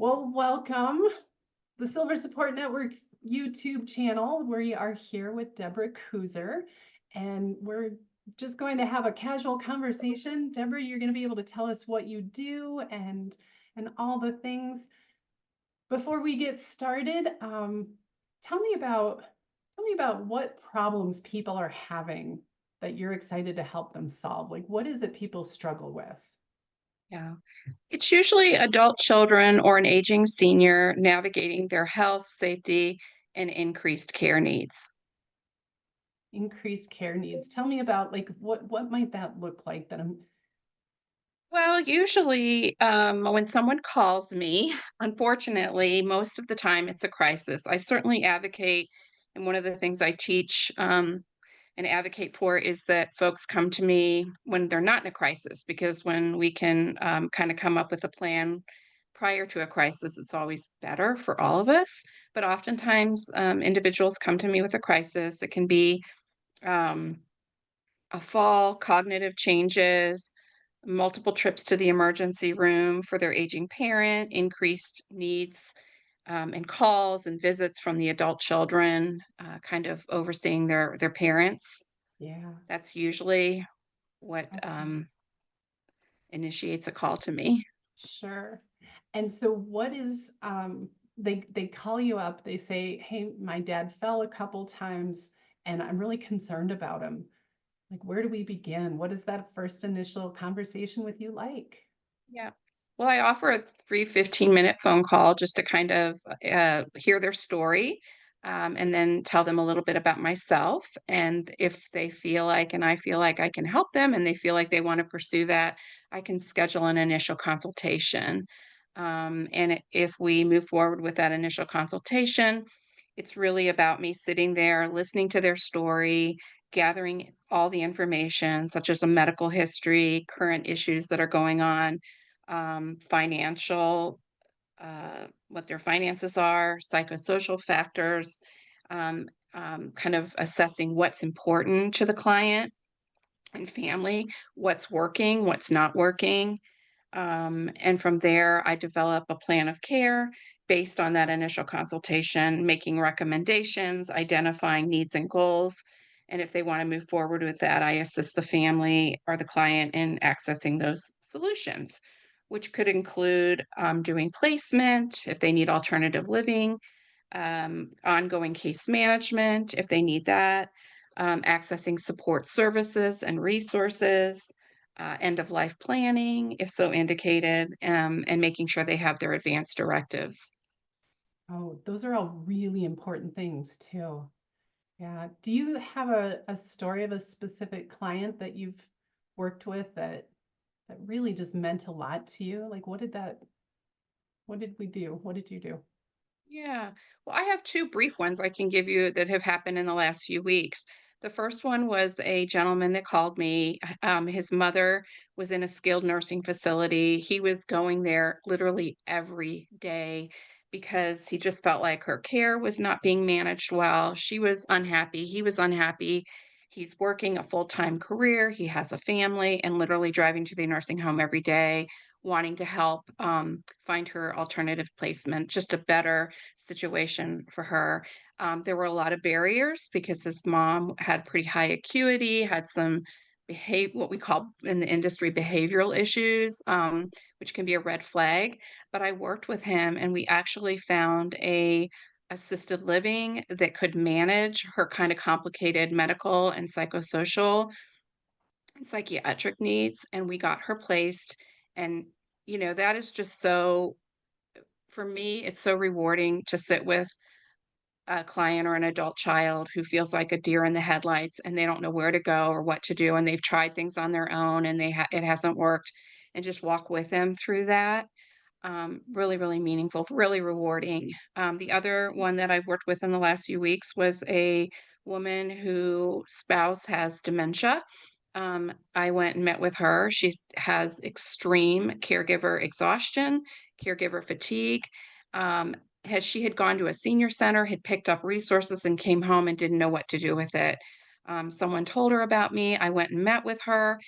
Well, welcome the Silver Support Network YouTube channel. We are here with Debra Kooser, and we're just going to have a casual conversation. Debra, you're going to be able to tell us what you do and all the things. Before we get started, tell me about what problems people are having that you're excited to help them solve. Like, what is it people struggle with? Yeah. It's usually adult children or an aging senior navigating their health, safety, and increased care needs. Increased care needs. Tell me about like what might that look like that I'm Well, usually when someone calls me, unfortunately, most of the time it's a crisis. I certainly advocate, and one of the things I teach and advocate for is that folks come to me when they're not in a crisis, because when we can kind of come up with a plan prior to a crisis, it's always better for all of us. But oftentimes, individuals come to me with a crisis. It can be um, a fall, cognitive changes, multiple trips to the emergency room for their aging parent, increased needs and calls and visits from the adult children, kind of overseeing their parents. yeah. That's usually what, Okay. initiates a call to me. Sure. And so what is they call you up, they say, "Hey, my dad fell a couple times and I'm really concerned about him." Like, where do we begin? What is that first initial conversation with you like? Yeah. Well, I offer a free 15-minute phone call just to kind of, hear their story, and then tell them a little bit about myself, and if they feel like and I feel like I can help them and they feel like they wanna pursue that, I can schedule an initial consultation. If we move forward with that initial consultation, it's really about me sitting there, listening to their story, gathering all the information, such as a medical history, current issues that are going on, financial, what their finances are, psychosocial factors, kind of assessing what's important to the client and family, what's working, what's not working, and from there, I develop a plan of care based on that initial consultation, making recommendations, identifying needs and goals. And if they want to move forward with that, I assist the family or the client in accessing those solutions, which could include doing placement if they need alternative living, ongoing case management if they need that, accessing support services and resources, end of life planning, if so indicated, and making sure they have their advance directives. Oh, those are all really important things too. Yeah. Do you have a story of a specific client that you've worked with that really just meant a lot to you? Like, what did we do? What did you do? Yeah. Well, I have two brief ones I can give you that have happened in the last few weeks. The first one was a gentleman that called me. His mother was in a skilled nursing facility. He was going there literally every day because he just felt like her care was not being managed well. She was unhappy. He was unhappy. He's working a full time career. He has a family and literally driving to the nursing home every day, wanting to help find her alternative placement, just a better situation for her. There were a lot of barriers because his mom had pretty high acuity, had some what we call in the industry behavioral issues, which can be a red flag. But I worked with him, and we actually found a assisted living that could manage her kind of complicated medical and psychosocial and psychiatric needs, and we got her placed. And that is just so, for me, it's so rewarding to sit with a client or an adult child who feels like a deer in the headlights and they don't know where to go or what to do, and they've tried things on their own and it hasn't worked, and just walk with them through that. Really, really meaningful, really rewarding. The other one that I've worked with in the last few weeks was a woman whose spouse has dementia. I went and met with her. She has extreme caregiver exhaustion, caregiver fatigue. Um, she had gone to a senior center, had picked up resources, and came home and didn't know what to do with it. Someone told her about me. I went and met with her,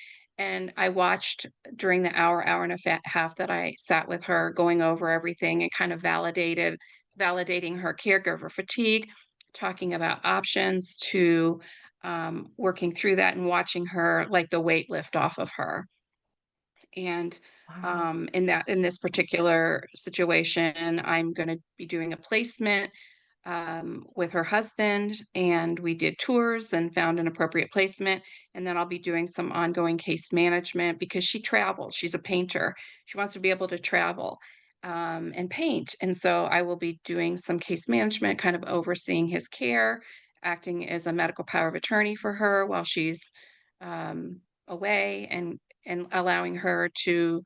And I watched during the hour, hour and a half that I sat with her going over everything and kind of validating her caregiver fatigue, talking about options to working through that and watching her like the weight lift off of her. And Wow. in this particular situation, I'm going to be doing a placement with her husband, and we did tours and found an appropriate placement. And then I'll be doing some ongoing case management because she travels. She's a painter. She wants to be able to travel and paint. And so I will be doing some case management, kind of overseeing his care, acting as a medical power of attorney for her while she's away, and allowing her to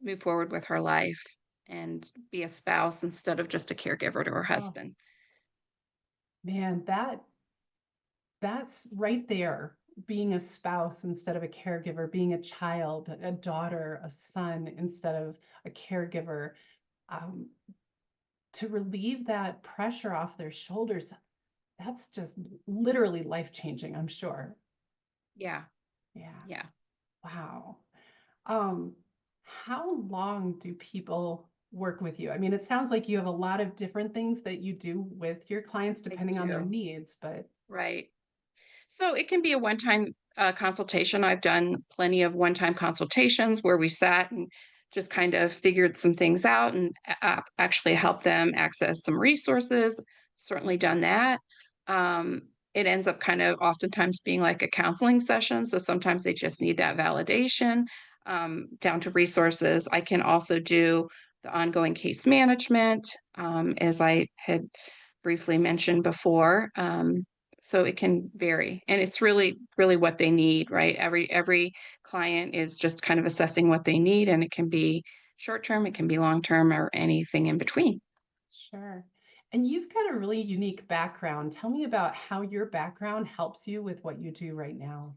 move forward with her life and be a spouse instead of just a caregiver to her Oh, husband. man, that's right there. Being a spouse instead of a caregiver, being a child, a daughter, a son instead of a caregiver, um, to relieve that pressure off their shoulders, that's just literally life changing, I'm sure. Yeah, Yeah. yeah, Wow. Um, how long do people work with you? I mean, it sounds like you have a lot of different things that you do with your clients I depending on their do. needs, but Right. So it can be a one-time consultation. I've done plenty of one-time consultations where we sat and just kind of figured some things out and actually helped them access some resources. Certainly done that. It ends up kind of oftentimes being like a counseling session. So sometimes they just need that validation down to resources. I can also do the ongoing case management, as I had briefly mentioned before. So it can vary, and it's really really what they need, right? Every client is just kind of assessing what they need, and it can be short term, it can be long term, or anything in between. sure. And you've got a really unique background. Tell me about how your background helps you with what you do right now.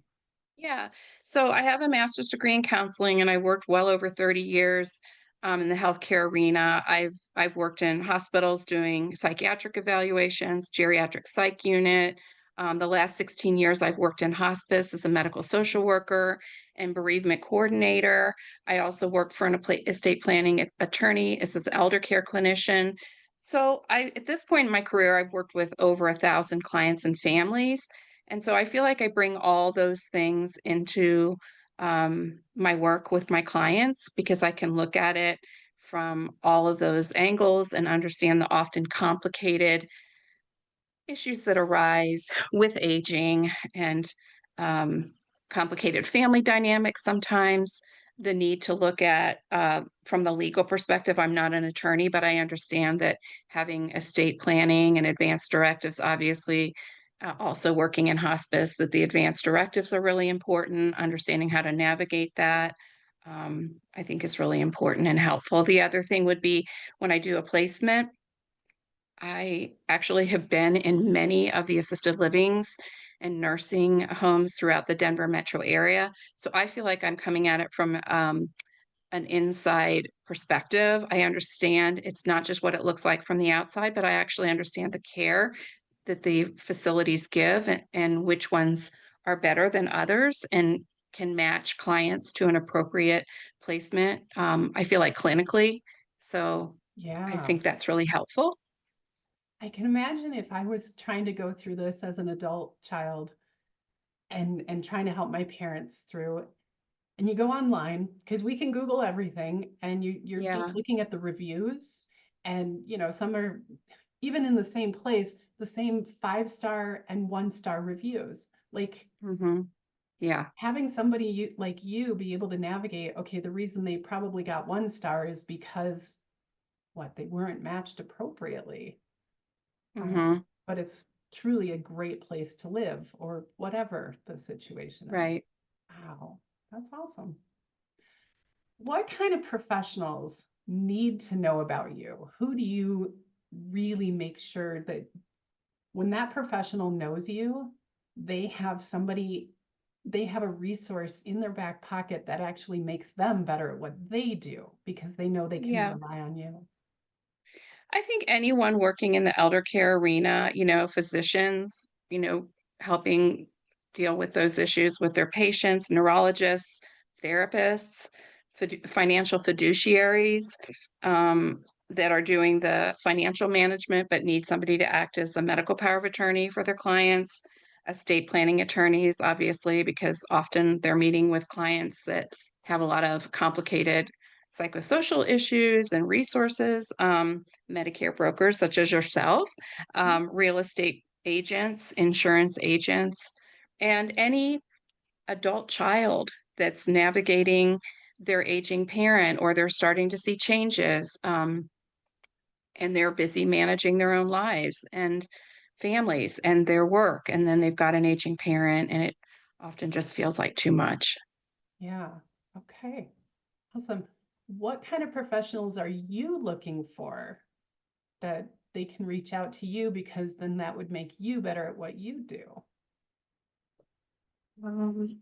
Yeah. So I have a master's degree in counseling, and I worked well over 30 years in the healthcare arena. I've worked in hospitals doing psychiatric evaluations, geriatric psych unit. The last 16 years, I've worked in hospice as a medical social worker and bereavement coordinator. I also worked for an estate planning attorney as an elder care clinician. So at this point in my career, I've worked with over 1,000 clients and families, and so I feel like I bring all those things into my work with my clients because I can look at it from all of those angles and understand the often complicated issues that arise with aging and um, complicated family dynamics sometimes. The need to look at from the legal perspective. I'm not an attorney, but I understand that having estate planning and advanced directives, obviously, also working in hospice, that the advanced directives are really important. Understanding how to navigate that, I think, is really important and helpful. The other thing would be when I do a placement, I actually have been in many of the assisted livings and nursing homes throughout the Denver metro area. So I feel like I'm coming at it from an inside perspective. I understand it's not just what it looks like from the outside, but I actually understand the care that the facilities give, and which ones are better than others and can match clients to an appropriate placement. I feel like clinically. So I Yeah. think that's really helpful. I can imagine if I was trying to go through this as an adult child and trying to help my parents through, and you go online because we can Google everything, and you're just Yeah. looking at the reviews, and some are even in the same place, the same 5-star and 1-star reviews. Like, Mhm. Yeah. having somebody like you be able to navigate, okay, the reason they probably got 1-star is because what, they weren't matched appropriately. Mhm. But it's truly a great place to live or whatever the situation is. Right. Wow, that's awesome. What kind of professionals need to know about you? Who do you really make sure that when that professional knows you, they have somebody, they have a resource in their back pocket that actually makes them better at what they do because they know they can Yeah. rely on you? I think anyone working in the elder care arena, physicians, helping deal with those issues with their patients, neurologists, therapists, financial fiduciaries, um, that are doing the financial management but need somebody to act as the medical power of attorney for their clients, estate planning attorneys, obviously, because often they're meeting with clients that have a lot of complicated psychosocial issues and resources, Medicare brokers such as yourself, real estate agents, insurance agents, and any adult child that's navigating their aging parent or they're starting to see changes, and they're busy managing their own lives and families and their work. And then they've got an aging parent, and it often just feels like too much. Yeah. Okay. Awesome. What kind of professionals are you looking for that they can reach out to you, because then that would make you better at what you do? Um,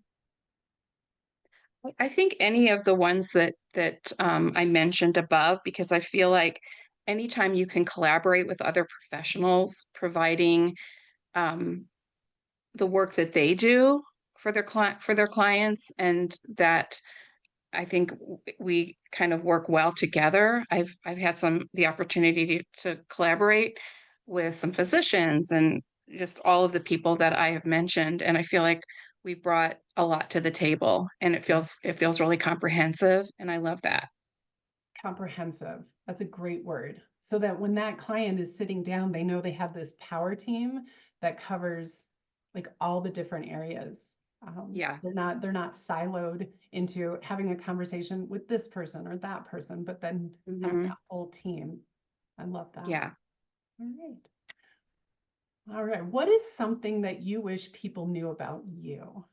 I think any of the ones that I mentioned above, because I feel like anytime you can collaborate with other professionals providing um, the work that they do for their clients, and that I think we kind of work well together. I've had the opportunity to collaborate with some physicians and just all of the people that I have mentioned, and I feel like we've brought a lot to the table, and it feels really comprehensive, and I love that. Comprehensive. That's a great word. So that when that client is sitting down, they know they have this power team that covers like all the different areas. Yeah. They're not siloed into having a conversation with this person or that person, but then having Hmm. a whole team. I love that. Yeah. All right. All right. What is something that you wish people knew about you?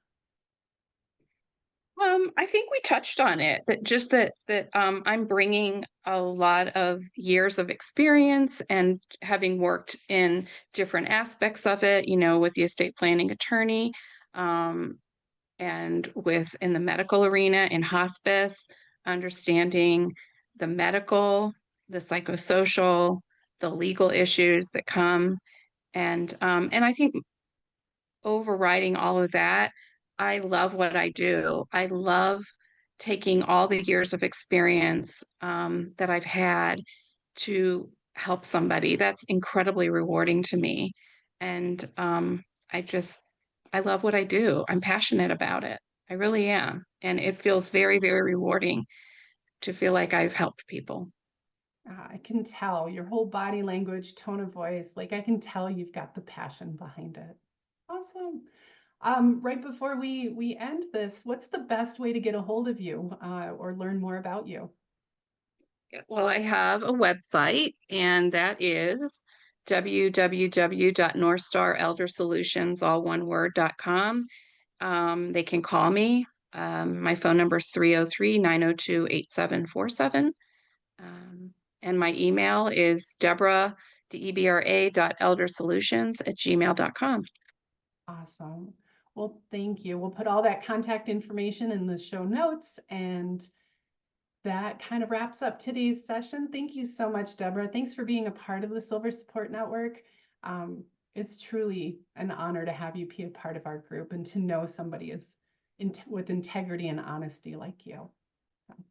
I think we touched on it, that I'm bringing a lot of years of experience and having worked in different aspects of it, with the estate planning attorney, um, and with in the medical arena in hospice, understanding the medical, the psychosocial, the legal issues that come, and I think overriding all of that, I love what I do. I love taking all the years of experience that I've had to help somebody. That's incredibly rewarding to me. And I just, I love what I do. I'm passionate about it. I really am. And it feels very, very rewarding to feel like I've helped people. I can tell your whole body language, tone of voice, like I can tell you've got the passion behind it. Awesome. Right before we end this, what's the best way to get a hold of you or learn more about you? Well, I have a website, and that is www.northstareldersolutions, all one word.com. They can call me. My phone number is 303-902-8747. Um, and my email is debra.eldersolutions@gmail.com. Awesome. Well, thank you. We'll put all that contact information in the show notes, and that kind of wraps up today's session. Thank you so much, Deborah. Thanks for being a part of the Silver Support Network. It's truly an honor to have you be a part of our group and to know somebody is with integrity and honesty like you.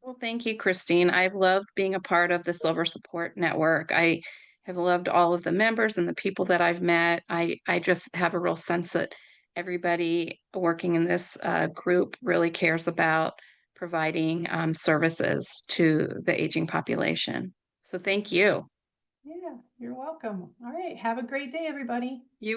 Well, thank you, Christine. I've loved being a part of the Silver Support Network. I have loved all of the members and the people that I've met. I just have a real sense that everybody working in this group really cares about providing services to the aging population. So thank you. Yeah, you're welcome. All right. Have a great day, everybody. You